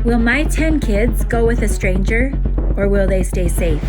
Will my 10 kids go with a stranger or will they stay safe?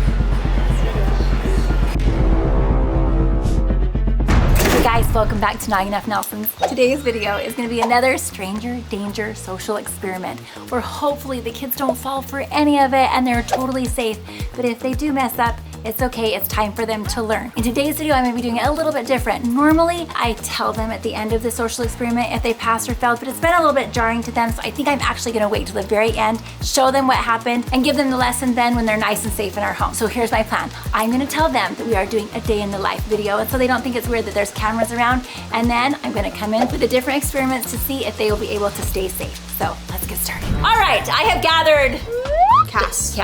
Hey guys, welcome back to Not Enough Nelsons. Today's video is going to be another stranger danger social experiment where hopefully the kids don't fall for any of it and they're totally safe. But if they do mess up, it's okay, it's time for them to learn. In today's video, I'm gonna be doing it a little bit different. Normally, I tell them at the end of the social experiment if they passed or failed, but it's been a little bit jarring to them, so I think I'm actually gonna wait till the very end, show them what happened, and give them the lesson then when they're nice and safe in our home. So here's my plan. I'm gonna tell them that we are doing a day in the life video, and so they don't think it's weird that there's cameras around, and then I'm gonna come in with the different experiments to see if they will be able to stay safe. So let's get started. All right, I have gathered Kass.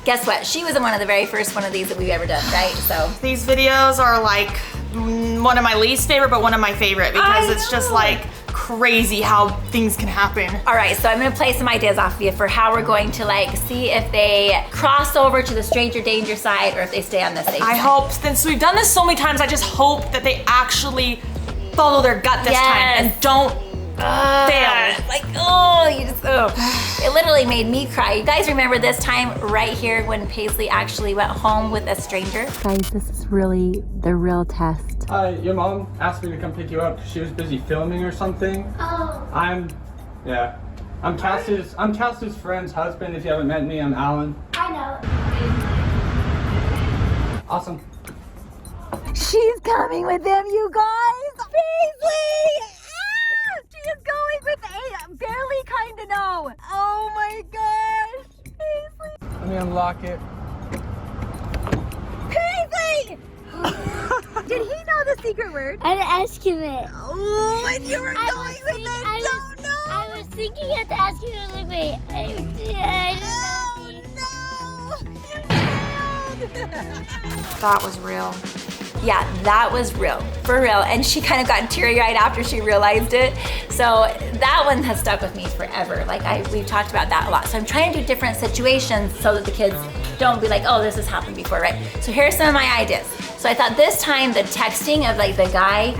Guess what? She was in one of the very first one of these that we've ever done, right? So these videos are like one of my least favorite, but one of my favorite because it's just like crazy how things can happen. All right, so I'm gonna play some ideas off of you for how we're going to like see if they cross over to the stranger danger side or if they stay on the safe side. I hope, since we've done this so many times, I just hope that they actually follow their gut this time and don't fail. Like, oh, you just, it literally made me cry. You guys remember this time right here when Paisley actually went home with a stranger? Guys, this is really the real test. Your mom asked me to come pick you up because she was busy filming or something. Oh. I'm Cass's friend's husband. If you haven't met me, I'm Alan. I know. Awesome. She's coming with them, you guys. Paisley! She is going with a barely kind of know. Oh my gosh, Paisley. Let me unlock it. Paisley! Did he know the secret word? I didn't ask him it. Oh, and you were going with it. I was thinking you had to ask him it. I was like, wait, That was real. Yeah, that was real, for real. And she kind of got teary-eyed after she realized it. So that one has stuck with me forever. Like we've talked about that a lot. So I'm trying to do different situations so that the kids don't be like, oh, this has happened before, right? So here's some of my ideas. So I thought this time the texting of like the guy,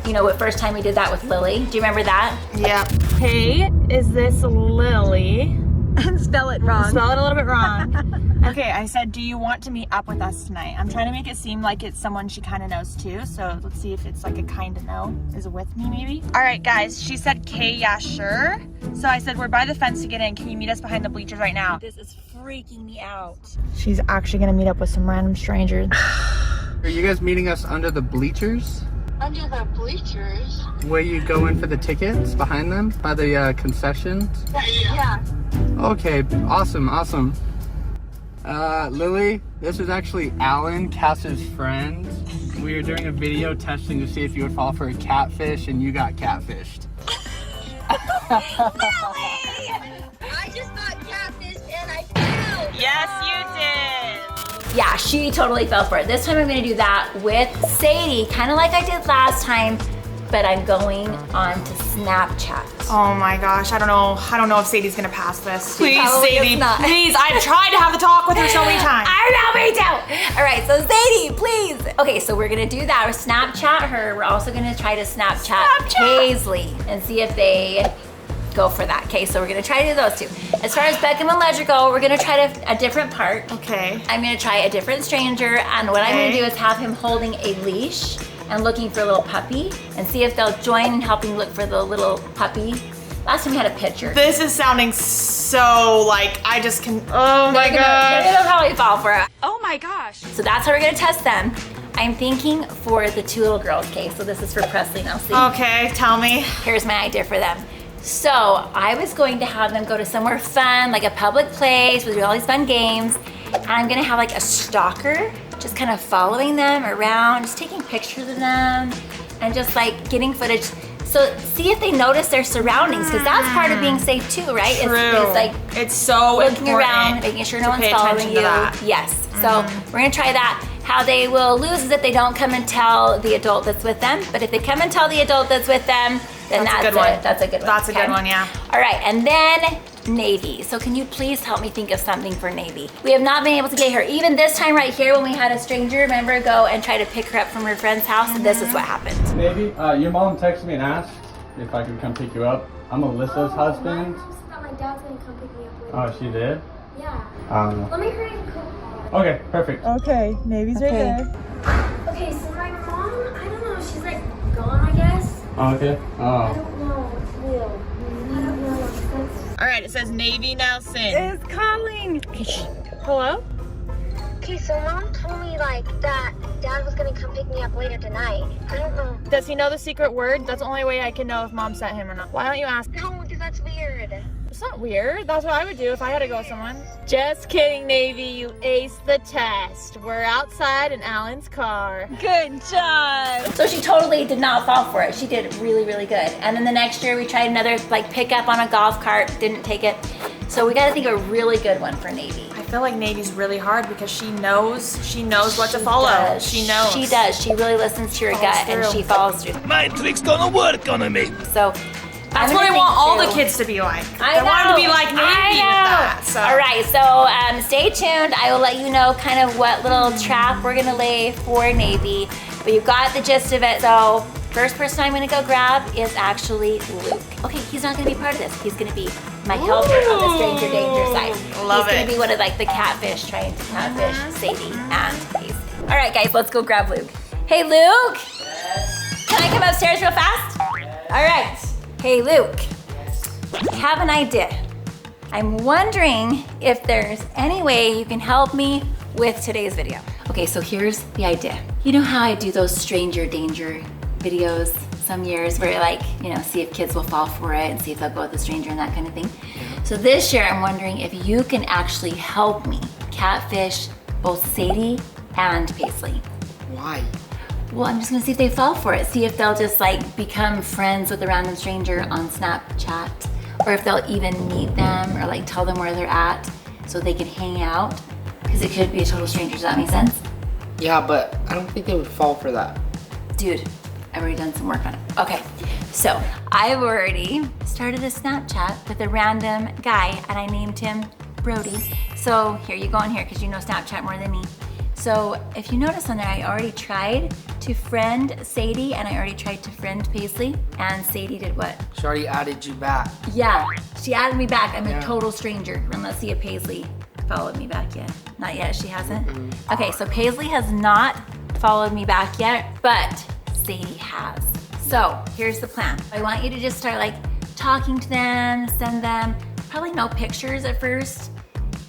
you know, the first time we did that with LiLee. Do you remember that? Yeah. Hey, is this LiLee? And spell it wrong. Spell it a little bit wrong. Okay, I said, do you want to meet up with us tonight? I'm trying to make it seem like it's someone she kind of knows too. So let's see if it's like a kind of know. Is it with me maybe? All right, guys, she said, K, yeah, sure. So I said, we're by the fence to get in. Can you meet us behind the bleachers right now? This is freaking me out. She's actually gonna meet up with some random strangers. Are you guys meeting us under the bleachers? Under the bleachers? Where you go in for the tickets, behind them, by the concessions? Yeah. Okay, awesome. LiLee, this is actually Alan, Cass's friend. We were doing a video testing to see if you would fall for a catfish, and you got catfished. LiLee! I just got catfished and I fell. Yes, you did. Yeah, she totally fell for it. This time I'm gonna do that with SaiDee, kind of like I did last time, but I'm going on to Snapchat. Oh my gosh, I don't know if SaiDee's gonna pass this. Please, probably is SaiDee, not. please. I've tried to have the talk with her so many times. I know, me too. All right, so SaiDee, please. Okay, so we're gonna do that. We're Snapchat her. We're also gonna try to Snapchat Paisley and see if they go for that. Okay, so we're gonna try to do those two. As far as Beckham and Ledger go, we're gonna try a different part. Okay. I'm gonna try a different stranger, and what I'm gonna do is have him holding a leash and looking for a little puppy and see if they'll join in helping look for the little puppy. Last time we had a picture. This is sounding so like I just can, oh my They're gosh. gonna probably fall for it. Oh my gosh. So that's how we're gonna test them. I'm thinking for the two little girls, okay? So this is for Presley and Elsie. Okay, tell me. Here's my idea for them. So I was going to have them go to somewhere fun, like a public place with all these fun games. And I'm gonna have like a stalker, just kind of following them around, just taking pictures of them and just like getting footage. So see if they notice their surroundings, because that's part of being safe too, right? True. It's like it's so looking important around, making sure no one's following you. Yes. So we're gonna try that. How they will lose is if they don't come and tell the adult that's with them. But if they come and tell the adult that's with them, then that's a good one. That's a good one. That's a good one, yeah. All right, and then Navy. So can you please help me think of something for Navy? We have not been able to get her. Even this time right here when we had a stranger, remember, go and try to pick her up from her friend's house, and this is what happened. Navy, your mom texted me and asked if I could come pick you up. I'm Alyssa's husband. dad's gonna come pick me up later. Oh, she did? Yeah. Let me hurry and cook. Okay, perfect. Okay, Navy's right there. Okay, so my mom, I don't know, she's like gone, I guess. Okay. I don't know. It's real. I don't know. All right, it says Navy Nelson is calling. Hello? Okay, so mom told me like that dad was gonna come pick me up later tonight. I don't know. Does he know the secret word? That's the only way I can know if mom sent him or not. Why don't you ask? No, because that's weird. It's not weird. That's what I would do if I had to go with someone. Just kidding, Navy. You aced the test. We're outside in Alan's car. Good job. So she totally did not fall for it. She did really, really good. And then the next year we tried another like pickup on a golf cart, didn't take it. So we gotta think of a really good one for Navy. I feel like Navy's really hard because she knows what to follow. Does. She knows. She does. She really listens to her gut and she follows through. My trick's gonna work on me. So That's what I want all the kids to be like. I want them to be like Navy with that. So. All right, so stay tuned. I will let you know kind of what little trap we're gonna lay for Navy, but you got the gist of it. So first person I'm gonna go grab is actually Luke. Okay, he's not gonna be part of this. He's gonna be my helper on the stranger danger side. Love he's gonna be one of like the catfish trying to catfish SaiDee and Kass. All right, guys, let's go grab Luke. Hey, Luke. Can I come upstairs real fast? All right. Hey, Luke. I have an idea. I'm wondering if there's any way you can help me with today's video. Okay, so here's the idea. You know how I do those stranger danger videos some years where like, you know, see if kids will fall for it and see if they'll go with the stranger and that kind of thing. So this year I'm wondering if you can actually help me catfish both SaiDee and Paisley. Why? Well, I'm just gonna see if they fall for it. See if they'll just like become friends with a random stranger on Snapchat, or if they'll even meet them or like tell them where they're at so they can hang out. Because it could be a total stranger, does that make sense? Yeah, but I don't think they would fall for that. Dude, I've already done some work on it. Okay, so I've already started a Snapchat with a random guy and I named him Brody. So here you go on here because you know Snapchat more than me. So if you notice on there, I already tried to friend SaiDee and I already tried to friend Paisley, and SaiDee did what? She already added you back. Yeah, she added me back. I'm a total stranger. And let's see if Paisley followed me back yet. Not yet, she hasn't. Okay, so Paisley has not followed me back yet, but SaiDee has. So here's the plan. I want you to just start like talking to them, send them, probably no pictures at first.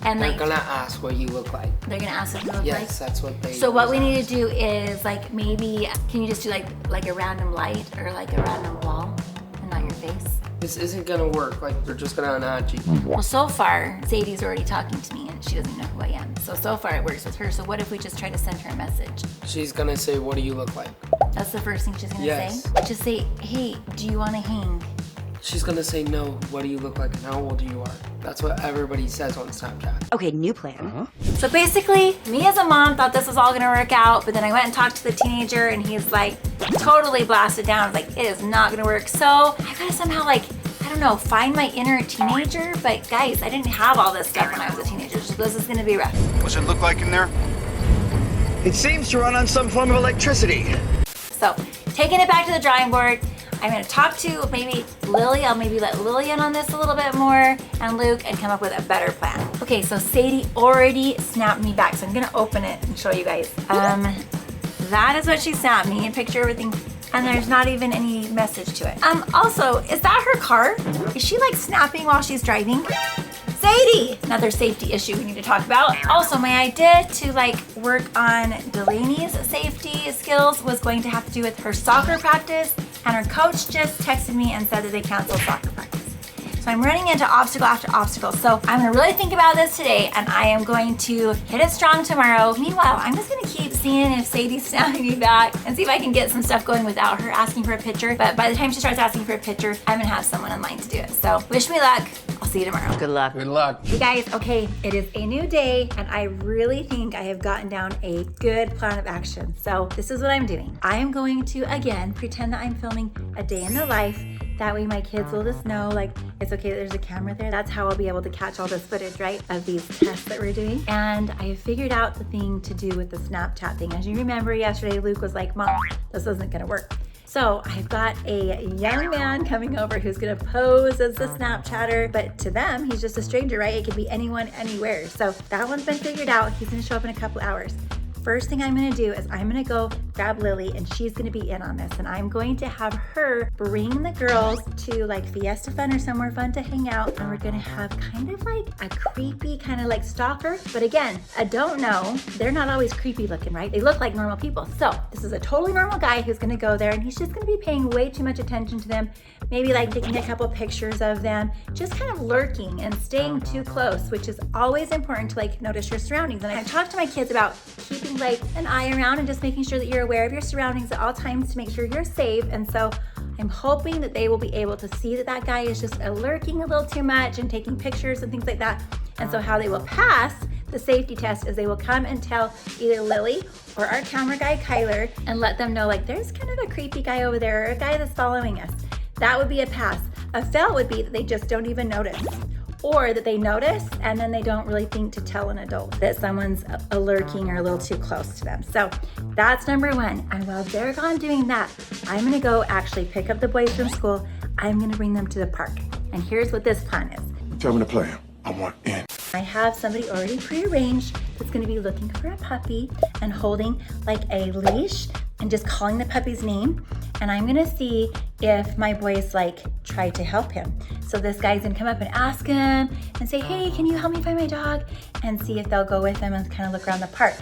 And They're like, gonna ask what you look like. they're gonna ask what you look like? Yes, that's what they So what we need ask. to do is like maybe, can you just do like a random light or like a random wall and not your face? This isn't gonna work, like they're just gonna unadd you. Well, so far, SaiDee's already talking to me and she doesn't even know who I am. So far it works with her. So what if we just try to send her a message? She's gonna say, what do you look like? That's the first thing she's gonna Yes. say? Just say, hey, do you wanna hang? She's gonna say, no, what do you look like and how old you are? That's what everybody says on Snapchat. Okay, new plan. So basically, me as a mom thought this was all gonna work out, but then I went and talked to the teenager and he's like totally blasted down. Like, it is not gonna work. So I gotta somehow like, I don't know, find my inner teenager. But guys, I didn't have all this stuff when I was a teenager, so this is gonna be rough. What's it look like in there? It seems to run on some form of electricity. So taking it back to the drawing board, I'm gonna talk to maybe LiLee. I'll maybe let LiLee in on this a little bit more, and Luke, and come up with a better plan. Okay, so SaiDee already snapped me back, so I'm gonna open it and show you guys. That is what she snapped me, and picture everything, and there's not even any message to it. Also, is that her car? Is she like snapping while she's driving? SaiDee! Another safety issue we need to talk about. Also, my idea to like work on Delaney's safety skills was going to have to do with her soccer practice, and her coach just texted me and said that they canceled soccer practice. So I'm running into obstacle after obstacle. So I'm gonna really think about this today, and I am going to hit it strong tomorrow. Meanwhile, I'm just gonna keep seeing if SaiDee's snapping me back and see if I can get some stuff going without her asking for a picture. But by the time she starts asking for a picture, I'm gonna have someone in line to do it. So wish me luck. I'll see you tomorrow. Good luck. Good luck. Hey guys, okay, it is a new day and I really think I have gotten down a good plan of action. So this is what I'm doing. I am going to, again, pretend that I'm filming a day in the life. That way my kids will just know like it's okay that there's a camera there. That's how I'll be able to catch all this footage, right, of these tests that we're doing. And I have figured out the thing to do with the Snapchat thing. As you remember yesterday, Luke was like, Mom, this isn't gonna work. So I've got a young man coming over who's gonna pose as the Snapchatter, but to them, he's just a stranger, right? It could be anyone, anywhere. So that one's been figured out. He's gonna show up in a couple hours. First thing I'm gonna do is I'm gonna go grab LiLee, and she's gonna be in on this, and I'm going to have her bring the girls to like Fiesta Fun or somewhere fun to hang out, and we're gonna have kind of like a creepy kind of like stalker. But again, I don't know, they're not always creepy looking, right? They look like normal people. So this is a totally normal guy who's gonna go there, and he's just gonna be paying way too much attention to them, maybe like taking a couple pictures of them, just kind of lurking and staying too close, which is always important to like notice your surroundings. And I talked to my kids about keeping like an eye around and just making sure that you're aware of your surroundings at all times to make sure you're safe. And so I'm hoping that they will be able to see that that guy is just lurking a little too much and taking pictures and things like that. And so how they will pass the safety test is they will come and tell either LiLee or our camera guy Kyler and let them know like there's kind of a creepy guy over there or a guy that's following us. That would be a pass. A fail would be that they just don't even notice, or that they notice and then they don't really think to tell an adult that someone's lurking or a little too close to them. So that's number one. And while they're gone doing that, I'm gonna go actually pick up the boys from school. I'm gonna bring them to the park. And here's what this plan is. Tell me the plan. I want in. I have somebody already prearranged that's gonna be looking for a puppy and holding like a leash and just calling the puppy's name. And I'm gonna see if my boys like try to help him. So this guy's gonna come up and ask him and say, hey, can you help me find my dog? And see if they'll go with him and kind of look around the park.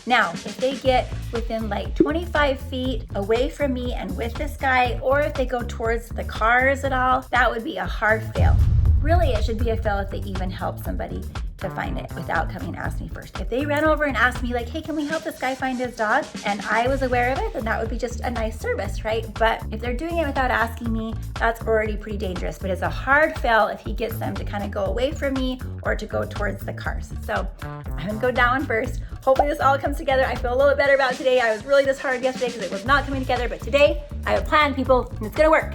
Now, if they get within like 25 feet away from me and with this guy, or if they go towards the cars at all, that would be a hard fail. Really, it should be a fail if they even help somebody to find it without coming and ask me first. If they ran over and asked me like, hey, can we help this guy find his dog? And I was aware of it, then that would be just a nice service, right? But if they're doing it without asking me, that's already pretty dangerous. But it's a hard fail if he gets them to kind of go away from me or to go towards the cars. So I'm gonna go down first. Hopefully this all comes together. I feel a little bit better about today. I was really disheartened yesterday because it was not coming together, but today I have a plan, people, and it's gonna work.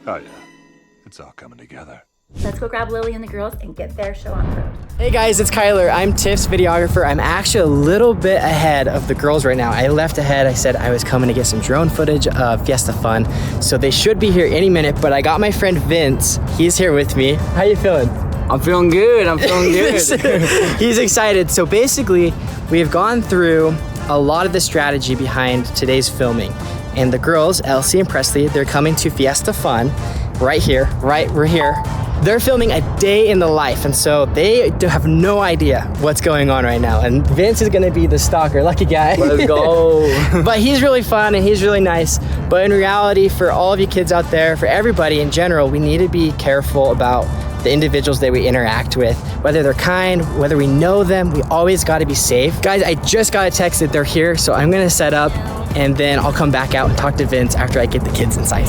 Oh yeah, it's all coming together. Let's go grab LiLee and the girls and get their show on the road. Hey guys, it's Kyler. I'm Tiff's videographer. I'm actually a little bit ahead of the girls right now. I left ahead. I said I was coming to get some drone footage of Fiesta Fun. So they should be here any minute, but I got my friend Vince. He's here with me. How you feeling? I'm feeling good. I'm feeling good. He's excited. So basically, we have gone through a lot of the strategy behind today's filming. And the girls, Elsie and Presley, they're coming to Fiesta Fun right here, we're here. They're filming a day in the life, and so they have no idea what's going on right now. And Vince is gonna be the stalker, lucky guy. Let's go. But he's really fun and he's really nice. But in reality, for all of you kids out there, for everybody in general, we need to be careful about the individuals that we interact with, whether they're kind, whether we know them, we always gotta be safe. Guys, I just got a text that they're here, so I'm gonna set up and then I'll come back out and talk to Vince after I get the kids inside.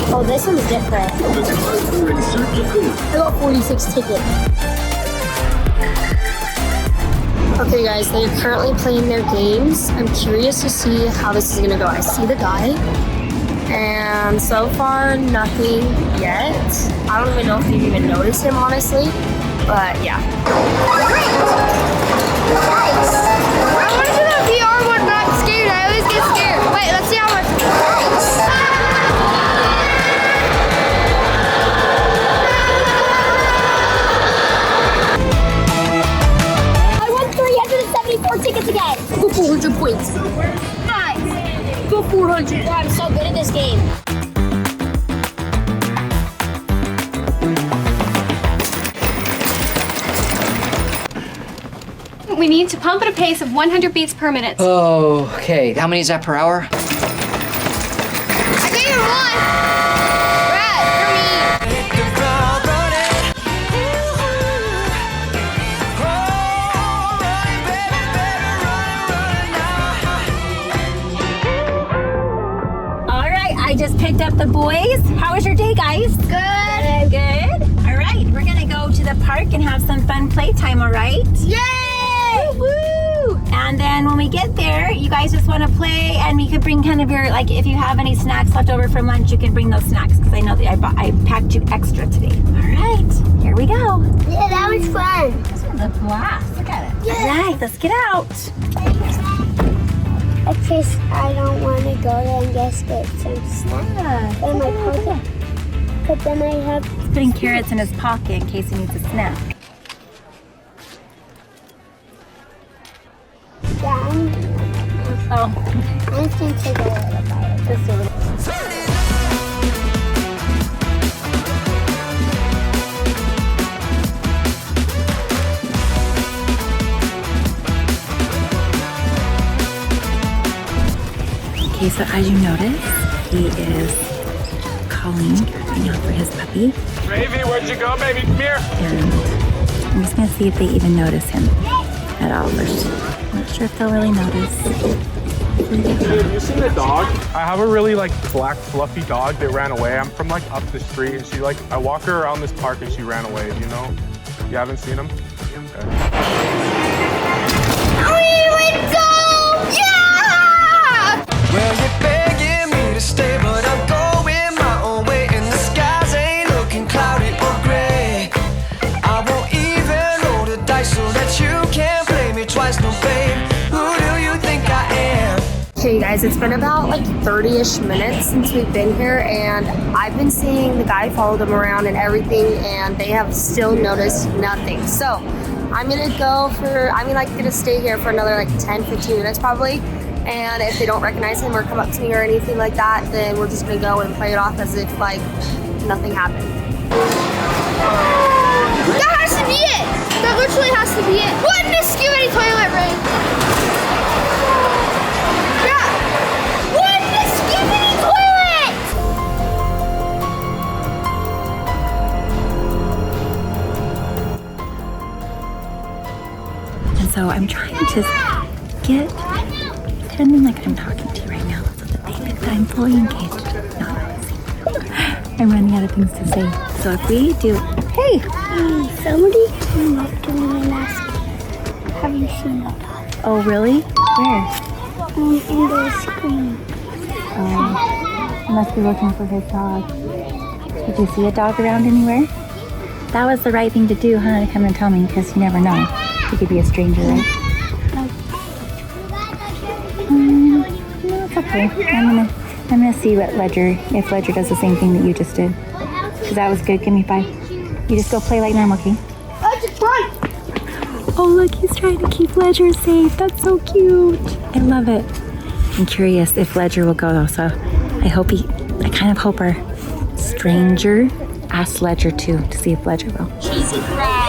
Oh, this one's different. I got 46 tickets. Okay guys, they are currently playing their games. I'm curious to see how this is gonna go. I see the guy, and so far nothing yet. I don't even know if you even noticed him, honestly, but yeah. Nice. I want to do that VR one, but I'm scared. I always get scared. Wait, let's see how much. Nice. I won 374 tickets again. Go 400 points. Nice. Go 400. Wow, I'm so good at this game. We we need to pump at a pace of 100 beats per minute. Oh, okay. How many is that per hour? I gave her one. Brad, for me. All right, I just picked up the boys. How was your day, guys? Good. Good. All right, we're gonna go to the park and have some fun playtime, all right? Yay! Woo! And then when we get there, you guys just want to play, and we could bring kind of your, like, if you have any snacks left over from lunch, you can bring those snacks, because I know that I packed you extra today. All right, here we go. Yeah, that was fun. This was a blast. Look at it. Yeah. All right, let's get out. At first, I don't want to go there and just get some snacks in my pocket. But then I have... He's putting carrots in his pocket in case he needs a snack. Yeah, Oh, I'm just going to take a little bite. just a little. Okay, so as you notice, he is calling right now for his puppy. Baby, where'd you go, baby? Come here. And I'm just gonna see if they even notice him at all. I'm not sure if they'll really notice. Have you seen the dog? I have a really black fluffy dog that ran away. I'm from up the street, and she I walk her around this park and she ran away. You know? You haven't seen him? Okay. Let's go! Yeah! Well, you're begging me to stay, but I'm going my own way, and the skies ain't looking cloudy or gray. I won't even roll the dice so that you can't play me twice, no babe. Who do you think I am? Okay guys, it's been about 30-ish minutes since we've been here, and I've been seeing the guy follow them around and everything, and they have still noticed nothing. So I'm gonna gonna stay here for another 10-15 minutes probably, and if they don't recognize him or come up to me or anything like that, then we're just gonna go and play it off as if nothing happened. That has to be it! That literally has to be it. What in this skibidi toilet ring? Yeah! What in this skibidi toilet? And so I'm trying to pretending like I'm talking to you right now so that they think that I'm fully engaged. Not noticing. I'm running out of things to say. So if we do, hey! Somebody came up to me and asked, have you seen a dog? Oh, really? Where? In the screen. You must be looking for his dog. Did you see a dog around anywhere? That was the right thing to do, huh? To come and tell me, because you never know. He could be a stranger, right? No, it's okay. I'm gonna see what if Ledger does the same thing that you just did. Because that was good. Give me 5. You just go play like normal, okay? Oh, look, he's trying to keep Ledger safe. That's so cute. I love it. I'm curious if Ledger will go though, so I kind of hope our stranger asks Ledger too, to see if Ledger will. Cheesy crap.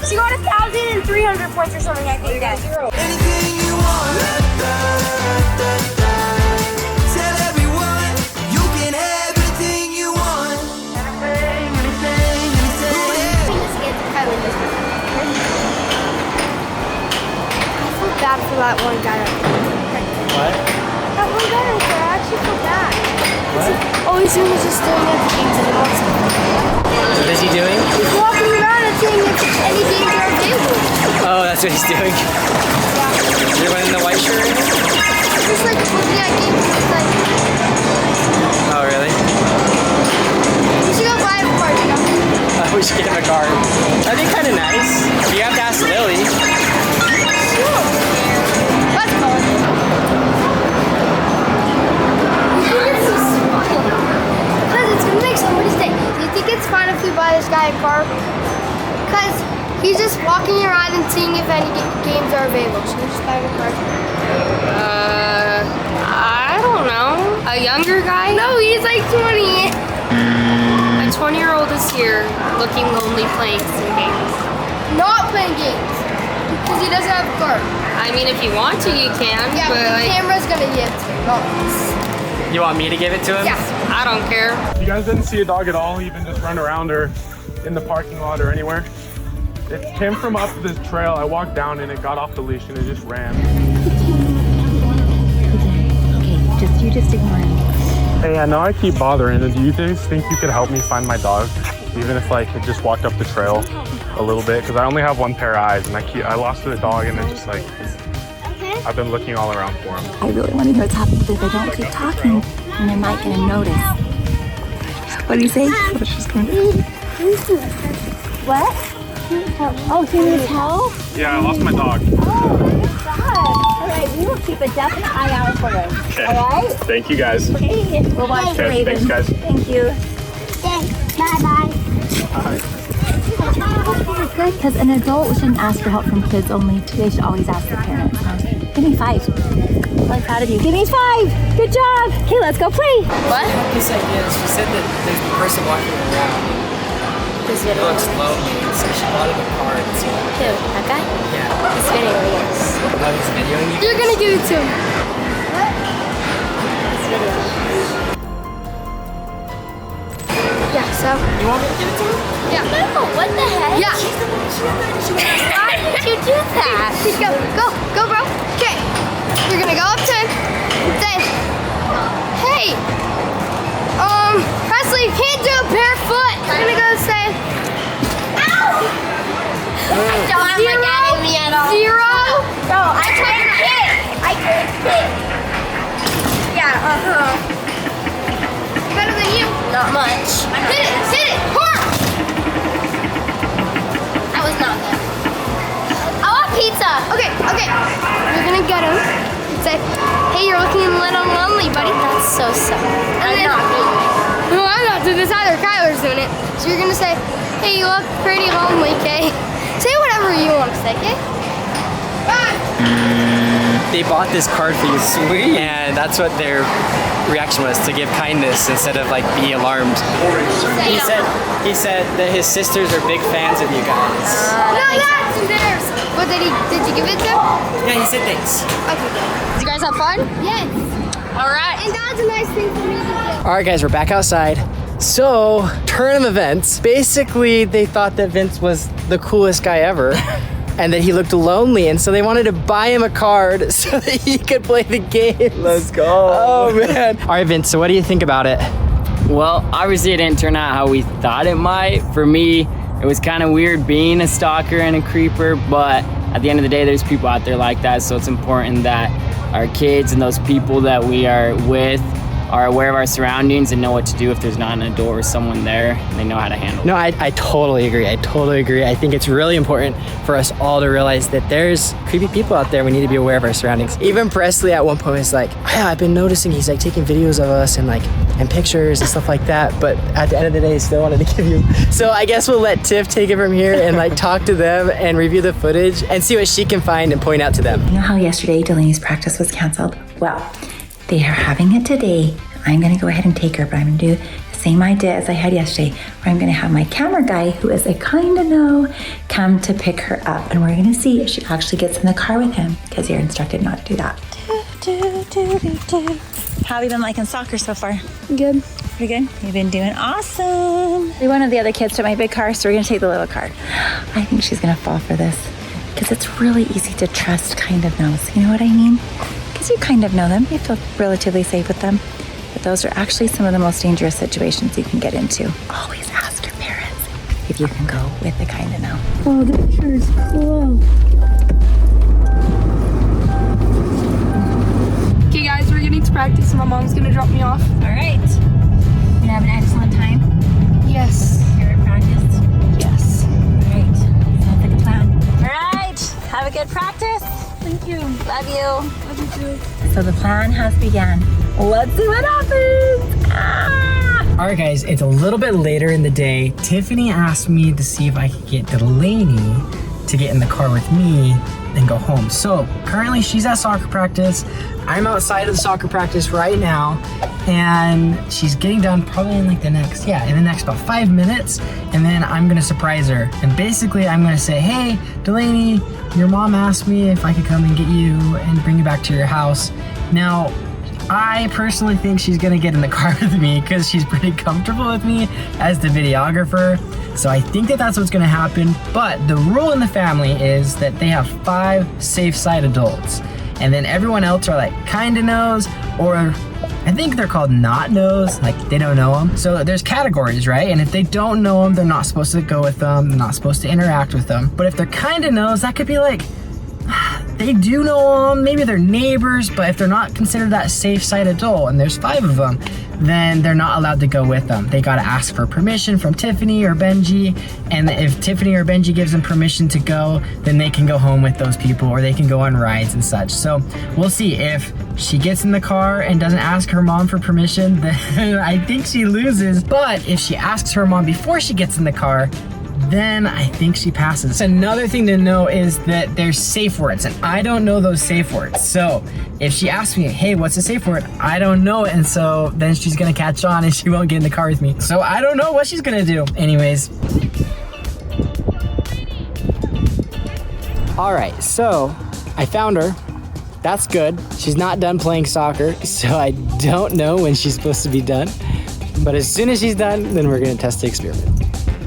She got 1,300 points or something, I think. Anything you want. Tell everyone you can have anything you want. Anything. I feel bad for that one guy right there. What? That one guy right there, I actually feel bad. What? Oh, he's just staring at the games and wants to. What is he doing? He's walking around and seeing if any games are available. Oh, that's what he's doing. Yeah. You're wearing the white shirt? He's looking at games. Oh, really? We should go buy a card, you know? We should get him a card. That'd be kind of nice. You have to ask LiLee. Sure. Let's go. Because it's going to make somebody's day. Do you think it's fine if we buy this guy a car? Because he's just walking around and seeing if any games are available. Should we just buy him a car? I don't know. A younger guy? No, he's like 20. A 20-year-old is here looking lonely playing some games. Not playing games. Because he doesn't have a car. I mean, if you want to, you can. Yeah, but the camera's gonna give it to him, not us. You want me to give it to him? Yeah. I don't care. You guys didn't see a dog at all, even just run around or in the parking lot or anywhere? It came from up this trail. I walked down and it got off the leash and it just ran. Okay, you just ignore him. Hey, I know I keep bothering. Do you guys think you could help me find my dog? Even if like it just walked up the trail a little bit, because I only have one pair of eyes and I lost the dog and it just like, I've been looking all around for him. I really want to hear what's happening, but if I don't keep talking, then they might get a notice. What do you say? What? Oh, he needs help? Yeah, I lost my dog. Oh, God. All right, we will keep a definite eye out for him. Okay. All right? Thank you guys. Okay, we'll watch the Raven. Thanks, guys. Thank you. Thanks. Bye-bye. Good, because an adult shouldn't ask for help from kids only. They should always ask their parents. Give me 5. I'm really proud of you. Give me 5. Good job. Okay, let's go play. What? This idea, she said that there's a person walking around. This It video. looks lonely, so she wanted a card. So. Who? That guy? Yeah. This video, yes. Oh, he's videoing you? You're gonna give it to him. This video. Yeah, so. You want me to give it to him? Yeah. No, what the heck? Yeah. Why did you do that? Go, bro. Okay. You're gonna go up to him and say, hey, Presley, you can't do it barefoot. You're gonna go say, ow! Don't have my dad in me at all. 0. No, I can't hit. I can't hit. Yeah, Better than you. Not much. Hit it, hard. That was not good. I want pizza. Okay. You're gonna get him and say, hey, you're looking a little lonely, buddy. That's so sad. I'm not doing it. No, I'm not doing this either. Kyler's doing it. So you're gonna say, hey, you look pretty lonely, okay? Say whatever you want to say, okay? Bye. They bought this card for you. Sweet. And that's what their reaction was, to give kindness instead of like be alarmed. He said that his sisters are big fans of you guys. No, that's theirs. But did you give it to him? Yeah, he said thanks. Okay. Did you guys have fun? Yes. All right. And that's a nice thing for me to do. All right, guys, we're back outside. So, turn of events. Basically, they thought that Vince was the coolest guy ever. And that he looked lonely, and so they wanted to buy him a card so that he could play the game. Let's go. Oh, man. All right, Vince, so what do you think about it? Well, obviously it didn't turn out how we thought it might. For me, it was kind of weird being a stalker and a creeper, but at the end of the day, there's people out there like that, so it's important that our kids and those people that we are with are aware of our surroundings and know what to do if there's not an adult or someone there, and they know how to handle it. No, I totally agree. I totally agree. I think it's really important for us all to realize that there's creepy people out there. We need to be aware of our surroundings. Even Presley at one point was like, yeah, I've been noticing he's like taking videos of us and pictures and stuff like that. But at the end of the day, he still wanted to give you. So I guess we'll let Tiff take it from here and talk to them and review the footage and see what she can find and point out to them. You know how yesterday Delaney's practice was canceled? Well, they are having it today. I'm gonna go ahead and take her, but I'm gonna do the same idea as I had yesterday, where I'm gonna have my camera guy, who is a kinda know, come to pick her up. And we're gonna see if she actually gets in the car with him, because you're instructed not to do that. How have you been liking soccer so far? Good. Pretty good? You've been doing awesome. One of the other kids took my big car, so we're gonna take the little car. I think she's gonna fall for this, because it's really easy to trust kind of knows. You know what I mean? Because you kind of know them, you feel relatively safe with them. But those are actually some of the most dangerous situations you can get into. Always ask your parents if you can go with the kind of know. Oh, the picture is cool. Okay, guys, we're getting to practice, and my mom's gonna drop me off. All right. You gonna have an excellent time? Yes. Favorite practice? Yes. All right. Sounds like a plan. All right. Have a good practice. Thank you. Love you. Love you too. So the plan has begun. Let's see what happens. All right, guys, it's a little bit later in the day. Tiffany asked me to see if I could get Delaney to get in the car with me then go home. So currently she's at soccer practice. I'm outside of the soccer practice right now, and she's getting done probably in like the next about 5 minutes, and then I'm gonna surprise her. And basically I'm gonna say, hey, Delaney, your mom asked me if I could come and get you and bring you back to your house. Now, I personally think she's gonna get in the car with me because she's pretty comfortable with me as the videographer. So I think that that's what's gonna happen. But the rule in the family is that they have 5 safe side adults. And then everyone else are like kinda knows, or I think they're called not knows, like they don't know them. So there's categories, right? And if they don't know them, they're not supposed to go with them. They're not supposed to interact with them. But if they're kinda knows, that could be like, they do know them, maybe they're neighbors, but if they're not considered that safe side adult, and there's 5 of them, then they're not allowed to go with them. They gotta ask for permission from Tiffany or Benji, and if Tiffany or Benji gives them permission to go, then they can go home with those people, or they can go on rides and such. So we'll see. If she gets in the car and doesn't ask her mom for permission, then I think she loses. But if she asks her mom before she gets in the car, then I think she passes. Another thing to know is that there's safe words, and I don't know those safe words. So if she asks me, hey, what's a safe word? I don't know it, and so then she's gonna catch on and she won't get in the car with me. So I don't know what she's gonna do. Anyways. All right, so I found her. That's good. She's not done playing soccer, so I don't know when she's supposed to be done. But as soon as she's done, then we're gonna test the experiment.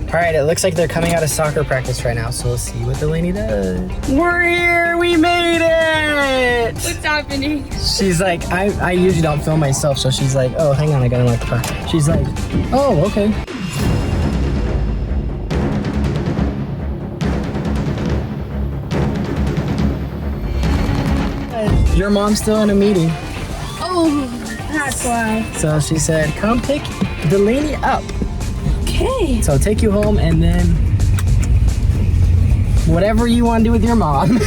All right, it looks like they're coming out of soccer practice right now, so we'll see what Delaney does. We're here, we made it! What's happening? She's like, I usually don't film myself, so she's like, oh, hang on, I gotta unlock the car. She's like, oh, okay. Your mom's still in a meeting. Oh, that's why. So she said, come pick Delaney up. Okay. So I'll take you home, and then whatever you want to do with your mom.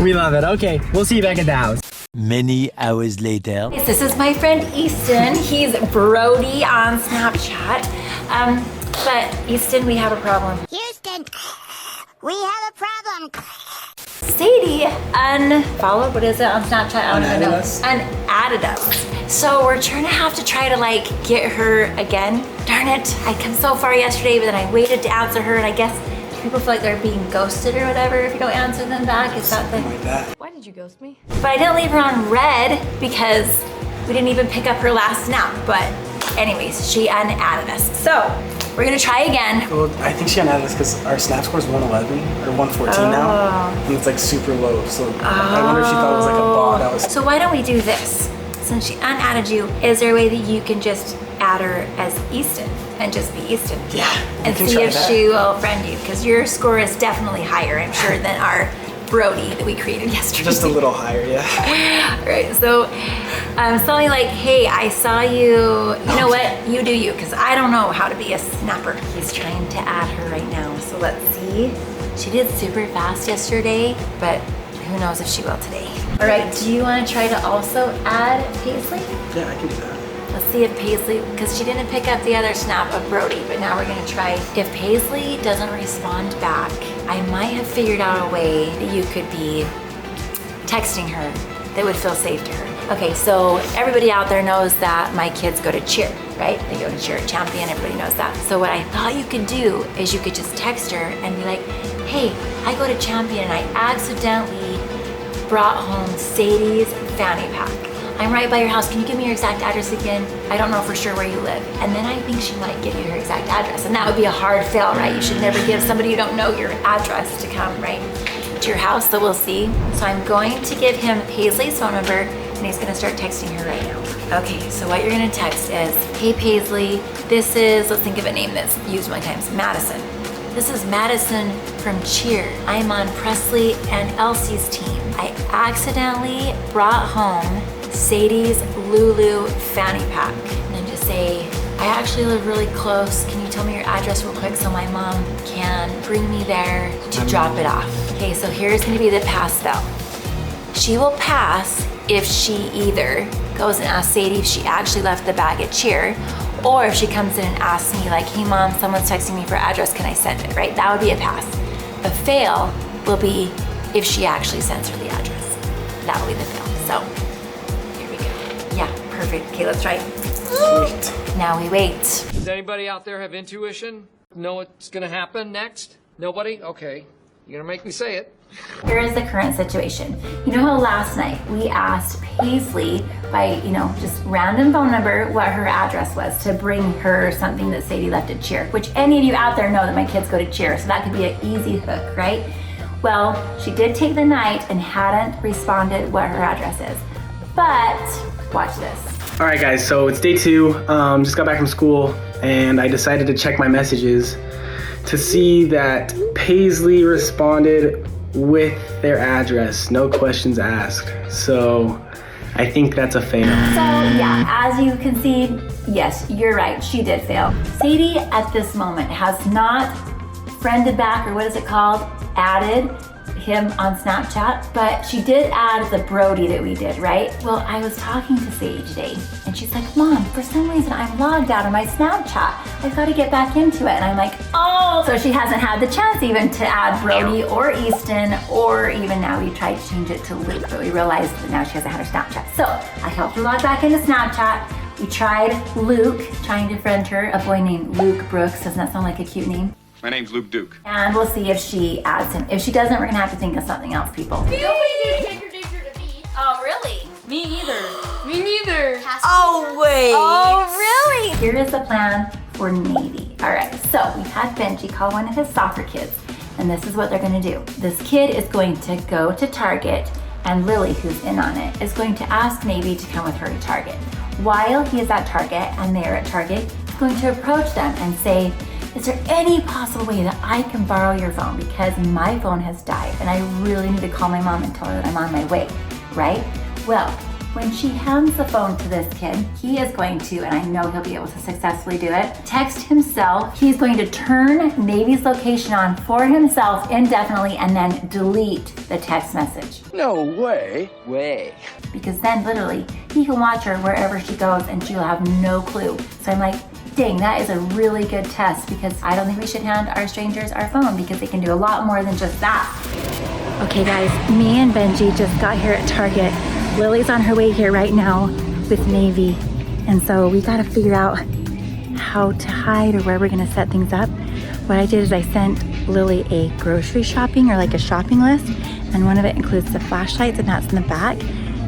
We love it. Okay, we'll see you back at the house. Many hours later. This is my friend Easton. He's Brody on Snapchat. But Easton, we have a problem. Houston, we have a problem. SaiDee unfollowed, what is it on Snapchat? I don't even know. Unadded us. So we're have to try to like get her again. Darn it, I come so far yesterday, but then I waited to answer her, and I guess people feel like they're being ghosted or whatever if you don't answer them back. Is that the... like that. Why did you ghost me? But I didn't leave her on red because we didn't even pick up her last snap. But anyways, she unadded us. So we're gonna try again. Well, I think she unadded us because our snap score is 111 or 114 now, and it's like super low. So I wonder if she thought it was like a bot. So why don't we do this? Since she unadded you, is there a way that you can just add her as Easton and just be Easton? Yeah. And see if she will friend you, because your score is definitely higher, I'm sure, than our Brody that we created yesterday. Just a little higher, yeah. Right, so something like, hey, I saw you, you know what, you do you, because I don't know how to be a snapper. He's trying to add her right now, so let's see. She did super fast yesterday, but who knows if she will today. All right, do you want to try to also add Paisley? Yeah, I can do that. Let's see if Paisley, because she didn't pick up the other snap of Brody, but now we're gonna try. If Paisley doesn't respond back, I might have figured out a way that you could be texting her that would feel safe to her. Okay, so everybody out there knows that my kids go to cheer, right? They go to cheer at Champion, everybody knows that. So what I thought you could do is you could just text her and be like, hey, I go to Champion and I accidentally brought home SaiDee's fanny pack. I'm right by your house. Can you give me your exact address again? I don't know for sure where you live. And then I think she might give you her exact address. And that would be a hard fail, right? You should never give somebody you don't know your address to come, right, to your house. So we'll see. So I'm going to give him Paisley's phone number, and he's gonna start texting her right now. Okay, so what you're gonna text is, hey Paisley, this is, let's think of a name that's used many times, Madison. This is Madison from Cheer. I'm on Presley and Elsie's team. I accidentally brought home SaiDee's Lulu fanny pack. And then just say, I actually live really close. Can you tell me your address real quick so my mom can bring me there to drop it off? Okay, so here's gonna be the pass fail. She will pass if she either goes and asks SaiDee if she actually left the bag at Cheer, Or if she comes in and asks me like, hey mom, someone's texting me for address, can I send it, right? That would be a pass. A fail will be if she actually sends her the address. That will be the fail. So, here we go. Yeah, perfect. Okay, let's try it. Sweet. Now we wait. Does anybody out there have intuition? Know what's gonna happen next? Nobody? Okay. You're gonna make me say it. Here is the current situation. You know how last night we asked Paisley by, just random phone number what her address was to bring her something that SaiDee left at cheer, which any of you out there know that my kids go to cheer, so that could be an easy hook, right? Well, she did take the night and hadn't responded what her address is. But watch this. All right guys, so it's day 2. Just got back from school and I decided to check my messages to see that Paisley responded with their address, no questions asked. So I think that's a fail. So yeah, as you can see, yes, you're right, she did fail. SaiDee at this moment has not friended back, or what is it called, added him on Snapchat, but she did add the Brody that we did, right? Well, I was talking to SaiDee today and she's like, Mom, for some reason I'm logged out of my Snapchat. I've got to get back into it. And I'm like, oh, so she hasn't had the chance even to add Brody or Easton, or even now we tried to change it to Luke, but we realized that now she hasn't had her Snapchat. So I helped her log back into Snapchat. We tried Luke, trying to friend her, a boy named Luke Brooks. Doesn't that sound like a cute name? My name's Luke Duke. And we'll see if she adds him. If she doesn't, we're gonna have to think of something else, people. Nobody did Stranger Danger to me. Oh, really? Me either. Me neither. Oh, wait. Oh, really? Here is the plan for Navy. All right, so we had Benji call one of his soccer kids, and this is what they're gonna do. This kid is going to go to Target, and LiLee, who's in on it, is going to ask Navy to come with her to Target. While he is at Target, and they're at Target, he's going to approach them and say, is there any possible way that I can borrow your phone, because my phone has died and I really need to call my mom and tell her that I'm on my way, right? Well, when she hands the phone to this kid, he is going to, and I know he'll be able to successfully do it, text himself. He's going to turn Navy's location on for himself indefinitely and then delete the text message. No way. Because then literally he can watch her wherever she goes and she'll have no clue. So I'm like, dang, that is a really good test, because I don't think we should hand our strangers our phone, because they can do a lot more than just that. Okay guys, me and Benji just got here at Target. Lily's on her way here right now with Navy. And so we gotta figure out how to hide or where we're gonna set things up. What I did is I sent LiLee a grocery shopping, or like a shopping list, and one of it includes the flashlights, and that's in the back.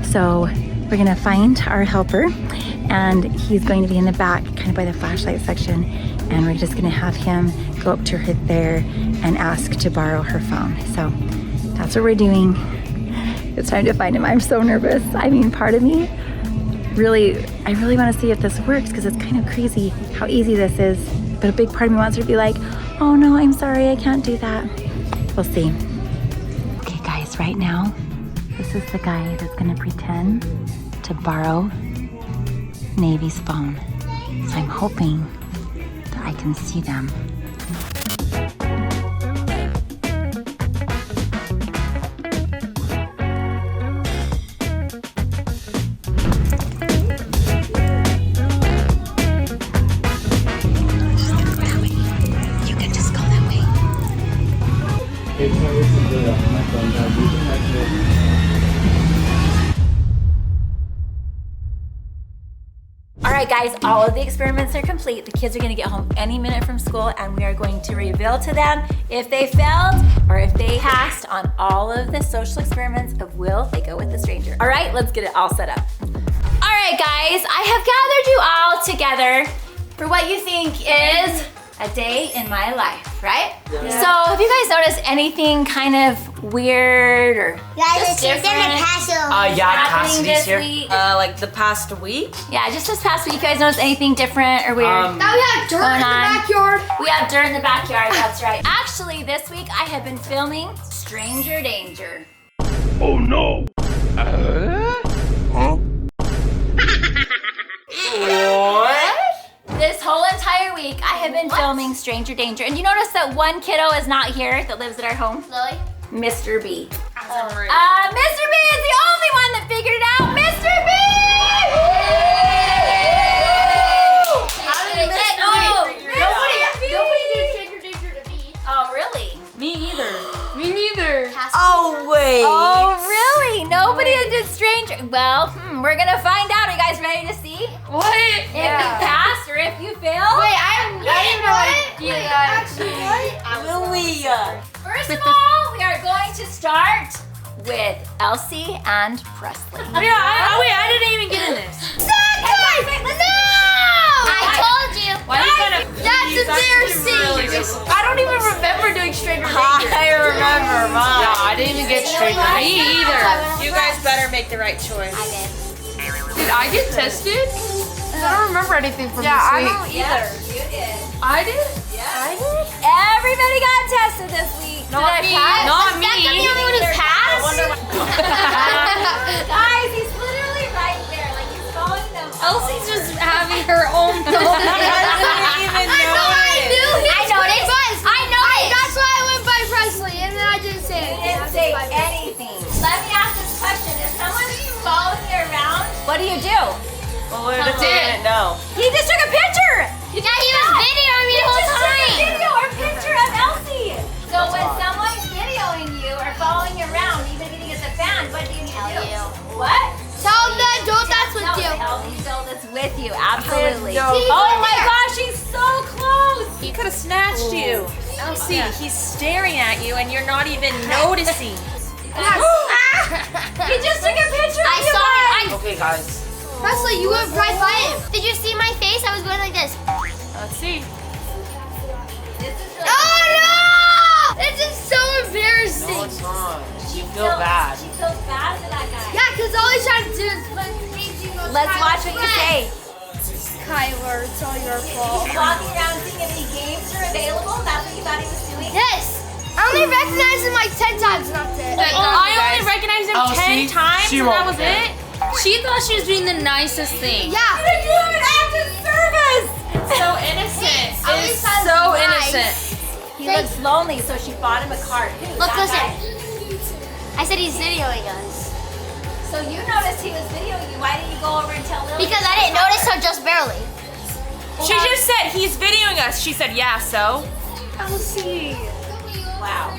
So we're gonna find our helper, and he's going to be in the back, kind of by the flashlight section, and we're just gonna have him go up to her there and ask to borrow her phone. So that's what we're doing. It's time to find him. I'm so nervous. I mean, part of me, I really wanna see if this works, because it's kind of crazy how easy this is, but a big part of me wants her to be like, oh no, I'm sorry, I can't do that. We'll see. Okay guys, right now, this is the guy that's gonna pretend to borrow Navy's phone. So I'm hoping that I can see them. You can just go that way. All right guys, all of the experiments are complete. The kids are gonna get home any minute from school, and we are going to reveal to them if they failed or if they passed on all of the social experiments of will they go with the stranger. All right, let's get it all set up. All right guys, I have gathered you all together for what you think is a day in my life, right? Yeah. So have you guys noticed anything kind of weird or just different? Cass this here. week? Like the past week? Yeah, just this past week, you guys notice anything different or weird? Now we have dirt in the backyard. We have dirt in the backyard, that's right. Actually, this week I have been filming Stranger Danger. Oh no! What? This whole entire week I have been filming Stranger Danger. And you notice that one kiddo is not here that lives at our home? Lily? Mr. B. Mr. B is the only one that figured it out. Mr. B! How we're gonna find out. Are you guys ready to see? What? If you pass or if you fail? Wait, I didn't know actually what? First of all, we are going to start with Elsie and Presley. Wait, I didn't even get in this. I told you. Why are you trying to? That's embarrassing. I don't even remember doing Stranger Danger. I remember, Mom. Yeah, I didn't even get straight to Me either. You guys better make the right choice. I did. Did I get tested? I don't remember anything from this week. I don't either. You did. I did? I did. Everybody got tested this week. Not me. Not me. That's the only one who passed. Guys, he's literally right there. Like he's following them. Elsie's just having her own moment. I noticed. That's why I went by Presley, and then I didn't say He anything. didn't say anything. Let me ask this question. If someone's following you around, what do you do? Well, what if they didn't know? He just took a picture. Yeah, he was videoing me the whole Just took a time. video or picture of Elsie. So when someone's videoing you or following you around, even if you think it's a fan, what do you need to do? What? Tell him that don't that's with you. Tell the adult that's with you. Absolutely. No. Oh my gosh, he's so close. He could have snatched you. Elsie, he's staring at you and you're not even noticing. He just took a picture of you guys. Okay, guys. Presley, you went right by him. Did you see my face? I was going like this. Let's see. Oh no! This is so embarrassing. No, it's not. You feel bad. She feels bad for that guy. Yeah, because all he's trying to do is put Benji on Let's watch what you say. Kyler, it's all your fault. He's walking around seeing if any games are available. That's what you thought he was doing? Yes! I only recognized him like 10 times, and that's it. I only recognized him 10 times and that was it? She thought she was doing the nicest thing. Yeah. You're doing an active service. So innocent. At It's least I was so nice. innocent. He looks lonely, so she bought him a card. Who, Look, that listen. guy? I said he's videoing us. So you noticed he was videoing you. Why didn't you go over and tell LiLee? Because I didn't notice her just barely. She just said he's videoing us. She said, yeah, so. Elsie. Wow.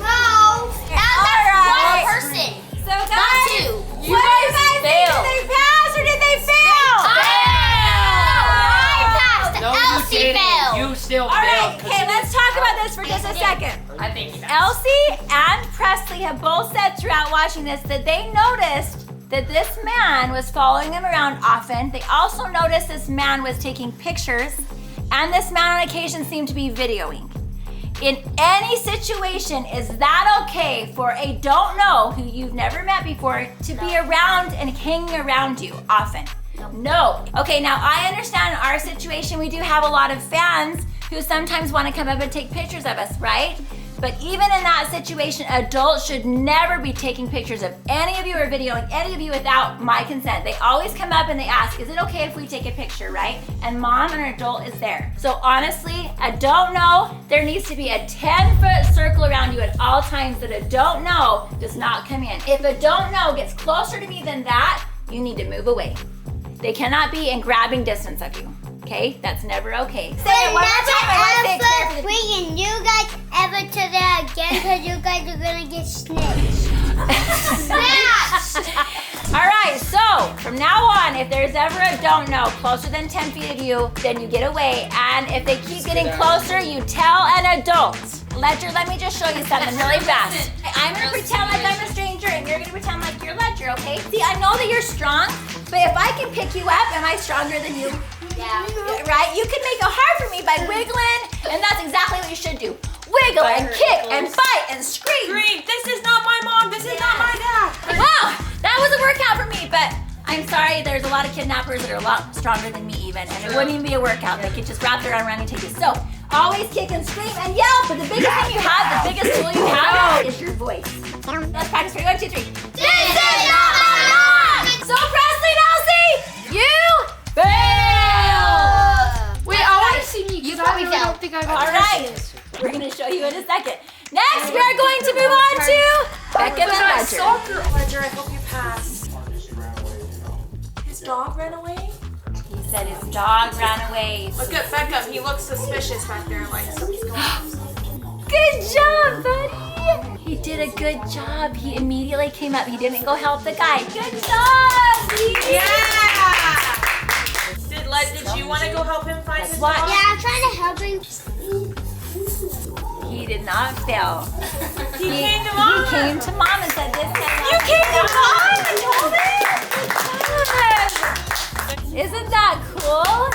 No. That's one person. So Not guys, two. what do you guys think? Did they pass or did they fail? I passed. No, you Elsie didn't. failed. You still All right, failed. okay, let's talk about this for just a second. I think you Elsie and Presley have both said throughout watching this that they noticed that this man was following them around often. They also noticed this man was taking pictures, and this man on occasion seemed to be videoing. In any situation, is that okay for a don't know who you've never met before to be around and hanging around you often? No. Okay, now I understand in our situation, we do have a lot of fans who sometimes want to come up and take pictures of us, right? But even in that situation, adults should never be taking pictures of any of you or videoing any of you without my consent. They always come up and they ask, is it okay if we take a picture, right? And mom and an adult is there. So honestly, a don't know, there needs to be a 10-foot circle around you at all times that a don't know does not come in. If a don't know gets closer to me than that, you need to move away. They cannot be in grabbing distance of you. Okay, that's never okay. Say it one more time. I want to say it clear for the bringing you guys ever to that again because you guys are gonna get snitched. All right, so from now on, if there's ever a don't know closer than 10 feet of you, then you get away. And if they keep getting closer, you tell an adult. Ledger, let me just show you something really fast. I'm gonna pretend like I'm a stranger and you're gonna pretend like you're Ledger, okay? See, I know that you're strong, but if I can pick you up, am I stronger than you? Yeah. Right? You can make it hard for me by wiggling, and that's exactly what you should do. Wiggle and kick and bite and scream. Scream, this is not my mom, this is not my dad. Wow, that was a workout for me, but I'm sorry, there's a lot of kidnappers that are a lot stronger than me even, and it wouldn't even be a workout. They could just wrap their arm around and take you. So, always kick and scream and yell, but the biggest thing you have, the biggest tool you have is your voice. Let's practice. 1, 2, 3. This is not my mom! So, Presley and Elsie, you failed! Wait, I want to see me. You probably don't think I got All right, we're going to show you in a second. Next, we are going to move on to Becca and Ledger. Soccer, Ledger, I hope you pass. His dog ran away? He said his dog ran away. Look at Beckham, he looks suspicious back there, like something's going on. Good job, buddy. He did a good job. He immediately came up. He didn't go help the guy. Good job. Did you want to go help him find his What? dog? Yeah, I'm trying to help him. He did not fail. He came to mom. He came to mom and said this. You came to mom and told him? Isn't that cool?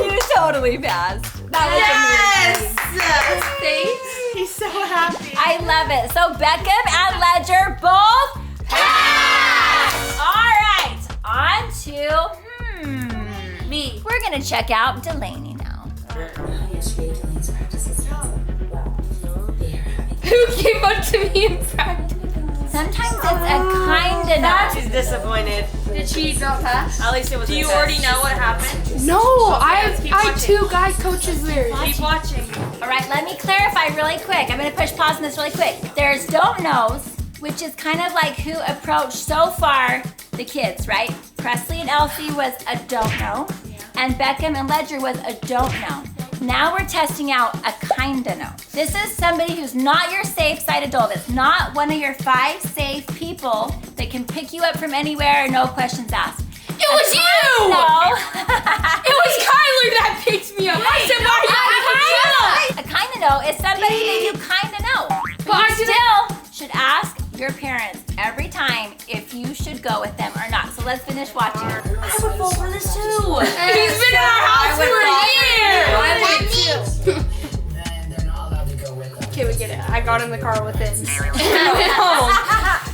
You totally passed. That was amazing. He's so happy. I love it. So Beckham and Ledger both passed. All right, on to me. We're gonna check out Delaney now. Who came up to me in practice? Sometimes it's a kind of no. She's disappointed. Did she not pass? At least it was. Do you already know what happened? No, I have two guy coaches there. Keep watching. All right, let me clarify really quick. I'm gonna push pause on this really quick. There's don't knows, which is kind of like who approached so far the kids, right? Presley and Elsie was a don't know, and Beckham and Ledger was a don't know. Now we're testing out a kinda know. This is somebody who's not your safe side adult. It's not one of your 5 safe people that can pick you up from anywhere, no questions asked. It was you! No. It was Kyler that picked me up. I said, why A kinda know is somebody that you kinda know. But you still should ask your parents every time if you should go with them or not. So let's finish watching. I would fall for this too. He's been in our house for a year. Okay, we get it. I got in the car with him.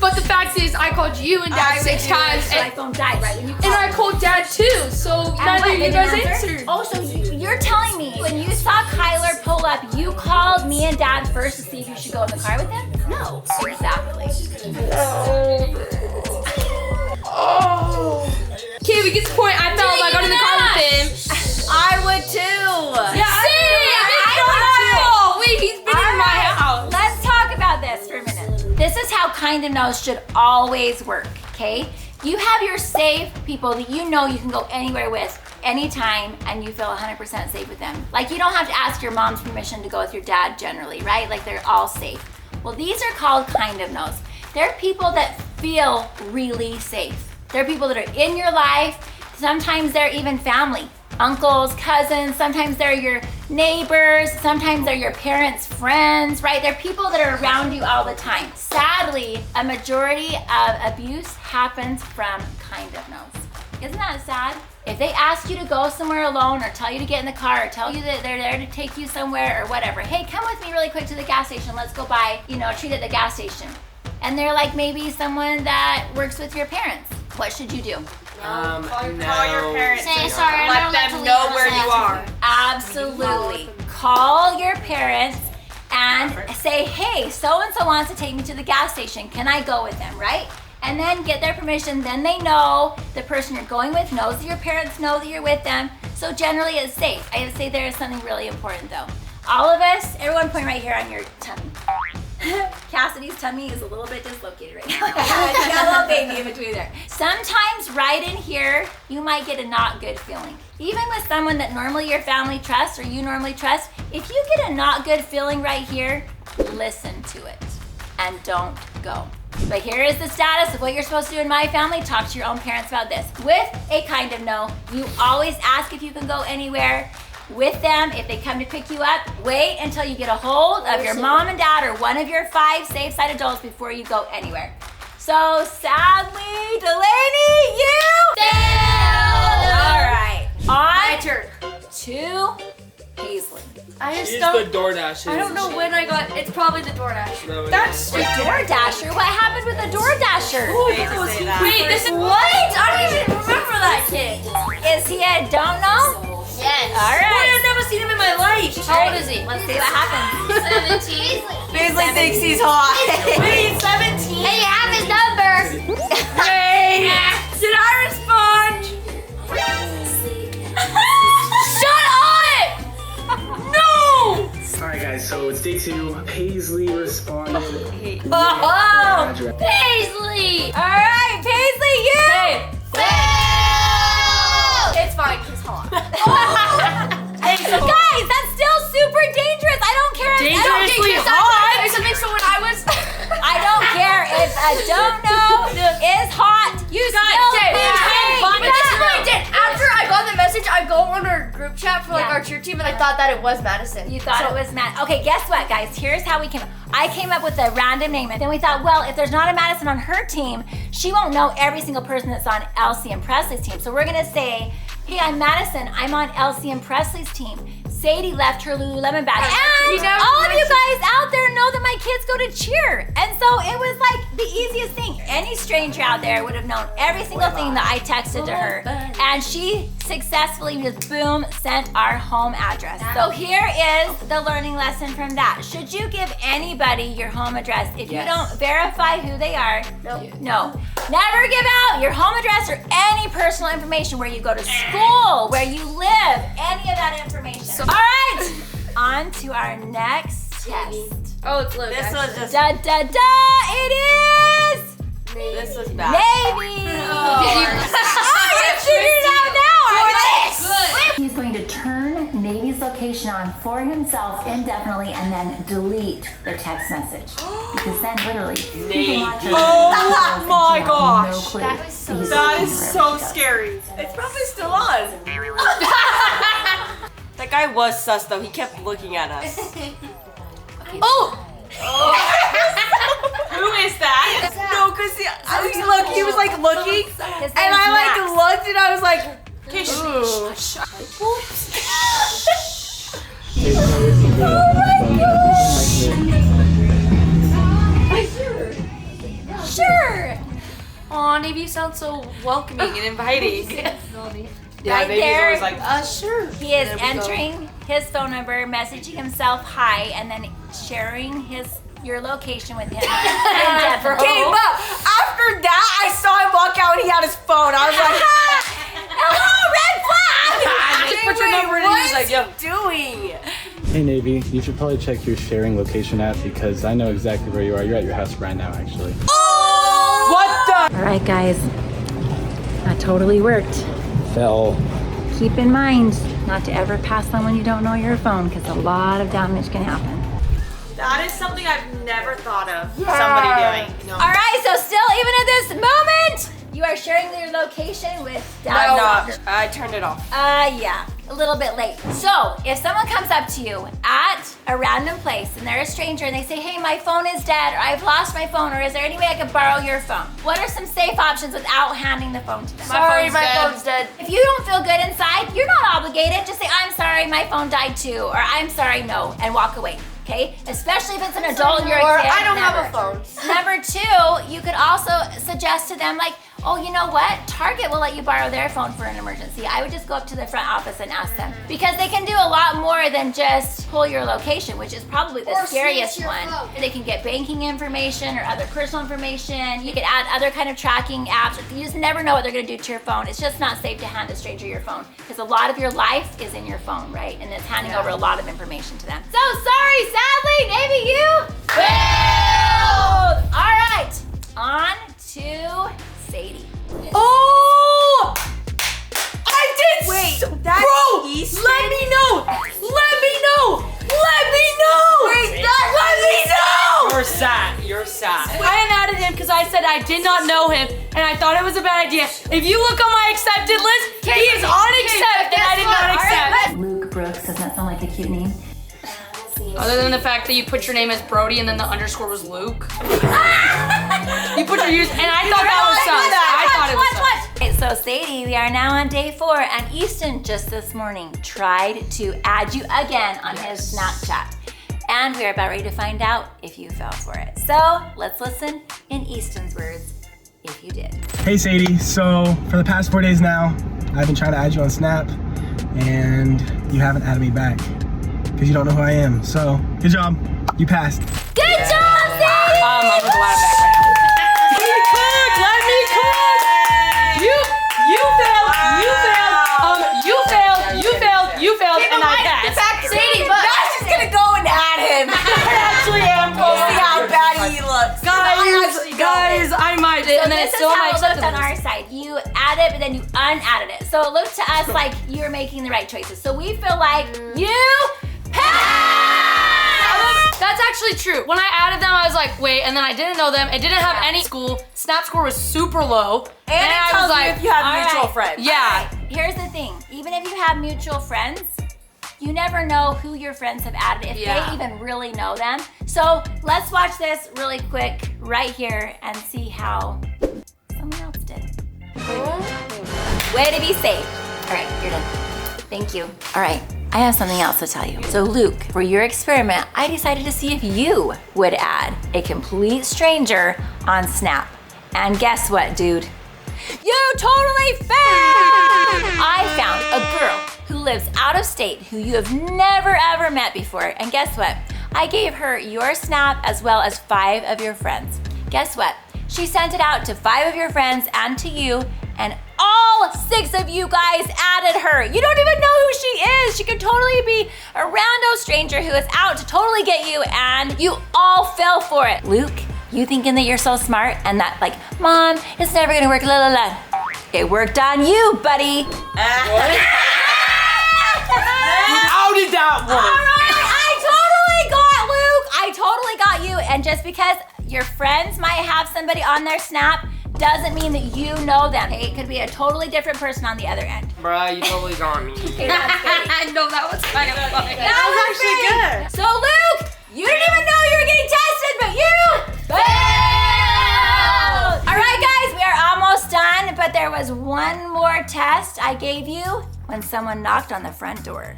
But the fact is, I called you and Dad 6 times. My phone died right when you called. And I called Dad too, so neither of you guys answered. Oh, so you're telling me when you saw Kyler pull up, you called me and Dad first to see if you should go in the car with him? No. Exactly. Okay, we get the point. I felt like I got in the car with him. I would too. Yeah, Wait, he's been in my house. Let's talk about this for a minute. This is how kind of knows should always work, okay? You have your safe people that you know you can go anywhere with, anytime, and you feel 100% safe with them. Like you don't have to ask your mom's permission to go with your dad generally, right? Like they're all safe. Well, these are called kind of knows. They're people that feel really safe. They're people that are in your life. Sometimes they're even family. Uncles, cousins, sometimes they're your neighbors, sometimes they're your parents' friends, right? They're people that are around you all the time. Sadly, a majority of abuse happens from kind of knows. Isn't that sad? If they ask you to go somewhere alone or tell you to get in the car or tell you that they're there to take you somewhere or whatever, hey, come with me really quick to the gas station, let's go buy, a treat at the gas station. And they're like maybe someone that works with your parents. What should you do? Call your parents. Say sorry, let them know where you are. Absolutely. Call your parents and say, hey, so-and-so wants to take me to the gas station. Can I go with them, right? And then get their permission. Then they know the person you're going with knows that your parents know that you're with them. So generally it's safe. I would say there is something really important though. All of us, everyone point right here on your tummy. Cassidy's tummy is a little bit dislocated right now. She's got a little baby in between there. Sometimes right in here, you might get a not good feeling. Even with someone that normally your family trusts or you normally trust, if you get a not good feeling right here, listen to it and don't go. But here is the status of what you're supposed to do in my family. Talk to your own parents about this. With a kind of no, you always ask if you can go anywhere with them. If they come to pick you up, wait until you get a hold of your mom and dad or one of your 5 safe side adults before you go anywhere. So sadly, Delaney, you failed! All right, on to Paisley. I just She's don't. the DoorDasher. I don't know when I got. It's probably the DoorDash. No, That's The DoorDasher? What happened with the DoorDasher? Wait, this is what? I don't even remember that kid. Is he a don't know? Yes. All right. Boy, I've never seen him in my life. How old is he? Let's see what happens. 17. Paisley thinks he's hot. Wait, 17. Hey, you have his number. Hey, did I respond? Shut up! No! Alright guys, so it's day 2. Paisley responded. Oh, Paisley! Alright, Paisley, you! It's fine, he's hot. Hey, so guys, that's still super dangerous. I don't care. Dangerously hot. Something. So when I was, I don't care if a don't know is hot. You still but behave. this is what I did. After I got the message, I go on our group chat for like our cheer team, and I thought that it was Madison. You thought it was Matt. Okay, guess what, guys? Here's how we came. I came up with a random name, and then we thought, well, if there's not a Madison on her team, she won't know every single person that's on Elsie and Presley's team. So we're gonna say, hey, I'm Madison. I'm on Elsie and Presley's team. SaiDee left her Lululemon bag. And all of you guys out there know that my kids go to cheer. And so it was like the easiest thing. Any stranger out there would have known every single thing that I texted to her. And she successfully just boom, sent our home address. So here is the learning lesson from that. Should you give anybody your home address if you don't verify who they are? No. Never give out your home address or any personal information, where you go to school, where you live, any of that information. All right, on to our next test. Oh, it's Luke. This was just. Da da da! It is This was bad. Navy. You figured it out now. He's going to turn Navy's location on for himself indefinitely and then delete their text message. Because then literally, Navy. Oh my gosh. No clue. That is so scary. It's probably still on. That guy was sus though. He kept looking at us. Oh! Who is that? No, cause he was like looking, and I like looked, and I was like, okay, Sure. Aw, Navy, you sound so welcoming and inviting. Yeah, Right Navy's there. always like, Sure. He is There we go. entering his phone number, messaging himself hi, and then sharing your location with him. okay, but after that, I saw him walk out and he had his phone. I was like, hello, red flag! I just put your number in and he was like, yo, doing? Hey Navy, you should probably check your sharing location app because I know exactly where you are. You're at your house right now, actually. Oh! What the? All right, guys, that totally worked. Fell. Keep in mind not to ever pass someone you don't know your phone, because a lot of damage can happen. That is something I've never thought of somebody doing. No. All right, so still, even at this moment, you are sharing your location with I'm not. I turned it off. Yeah, a little bit late. So, if someone comes up to you at a random place and they're a stranger and they say, hey, my phone is dead, or I've lost my phone, or is there any way I could borrow your phone? What are some safe options without handing the phone to them? Sorry, my phone's dead. If you don't feel good inside, you're not obligated. Just say, I'm sorry, my phone died too, or I'm sorry, no, and walk away. Okay? Especially if it's an adult and you're a kid. I don't have a phone. Number two, you could also suggest to them, like, oh, you know what? Target will let you borrow their phone for an emergency. I would just go up to the front office and ask them. Because they can do a lot more than just pull your location, which is probably the scariest one. They can get banking information or other personal information. You can add other kind of tracking apps. You just never know what they're gonna do to your phone. It's just not safe to hand a stranger your phone, because a lot of your life is in your phone, right? And it's handing over a lot of information to them. So sorry, sadly, Navy, you failed! All right, on to SaiDee. Oh! I did. Wait, that's bro. Easton? Let me know. Let me know. Let me know. Wait, let me know. You're sad. You're sad. I added him because I said I did not know him and I thought it was a bad idea. If you look on my accepted list, he is on accept and I did not accept. Luke Brooks, doesn't that sound like a cute name? Other than the fact that you put your name as Brody and then the underscore was Luke. You put your use, and I thought that was sus. I thought it was sus. Okay, so SaiDee, we are now on day 4, and Easton just this morning tried to add you again on his Snapchat. And we are about ready to find out if you fell for it. So let's listen in Easton's words, if you did. Hey SaiDee, so for the past 4 days now, I've been trying to add you on Snap, and you haven't added me back. Because you don't know who I am. So, good job. You passed. Good job, SaiDee! I'm gonna go out back right now. Let me cook! Let me cook! You failed, and I passed. SaiDee, but I'm just gonna go and add him. I actually am going to see how bad he looks. Guys, I might. So And then this is still how my it looked on our side. You add it, but then you unadded it. So it looked to us like you were making the right choices. So we feel like you passed! That's actually true. When I added them, I was like, wait, and then I didn't know them. It didn't have any school. Snap score was super low. And it I tells was like, you if you have mutual friends. Yeah. Here's the thing, even if you have mutual friends, you never know who your friends have added, if they even really know them. So let's watch this really quick right here and see how someone else did. Way to be safe. All right, you're done. Thank you. All right, I have something else to tell you. So Luke, for your experiment, I decided to see if you would add a complete stranger on Snap. And guess what, dude? You totally failed! I found a girl who lives out of state who you have never ever met before. And guess what? I gave her your Snap as well as 5 of your friends. Guess what? She sent it out to 5 of your friends and to you, and all 6 of you guys added her. You don't even know who she is. She could totally be a rando stranger who is out to totally get you, and you all fell for it. Luke, you thinking that you're so smart and that like, Mom, it's never gonna work, la la la. It worked on you, buddy. What? How did that work? All right, I totally got you. And just because your friends might have somebody on their Snap doesn't mean that you know them. It could be a totally different person on the other end. Bruh, you totally got me. Okay, that's great. I know that was kind of funny. That was actually good. So Luke, you didn't even know you were getting tested, but you failed. All right, guys, we are almost done, but there was one more test I gave you when someone knocked on the front door.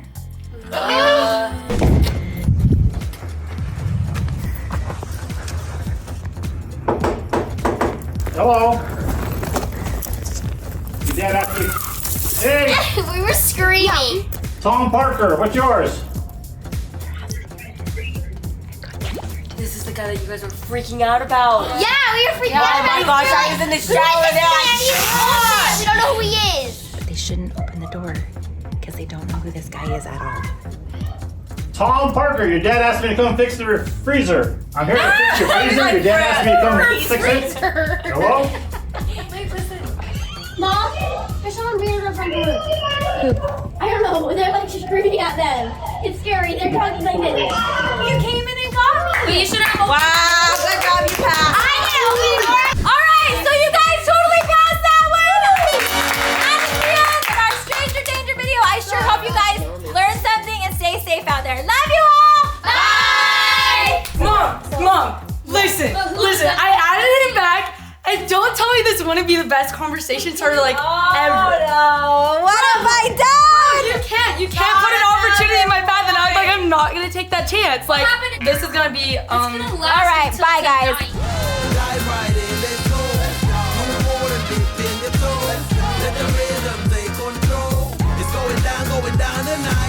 Hello. Your dad asked me. Hey, We were screaming. Tom Parker, what's yours? This is the guy that you guys were freaking out about. Yeah, we were freaking out. Oh my gosh, I was in the shower now. We don't know who he is. But they shouldn't open the door because they don't know who this guy is at all. Tom Parker, your dad asked me to come fix the freezer. I'm here to fix your freezer. Your dad asked me to come fix it. Hello? Wait, listen. Mom, there's someone weird in front of the room. I don't know. They're like screaming at them. It's scary. They're talking like this. You came in and got me. But you should have opened. Wow, good job, you passed. I didn't open the door. All right, so you guys totally passed that one. That's the end of our Stranger Danger video. I sure hope you guys learned something and stay safe out there. Love you all. Bye. Mom, listen. I added him back, and don't tell me this wouldn't be the best conversation starter like ever. No, what have I done? You can't put an opportunity in my path, and I was like, I'm not gonna take that chance. Like, this is gonna be All right, bye guys.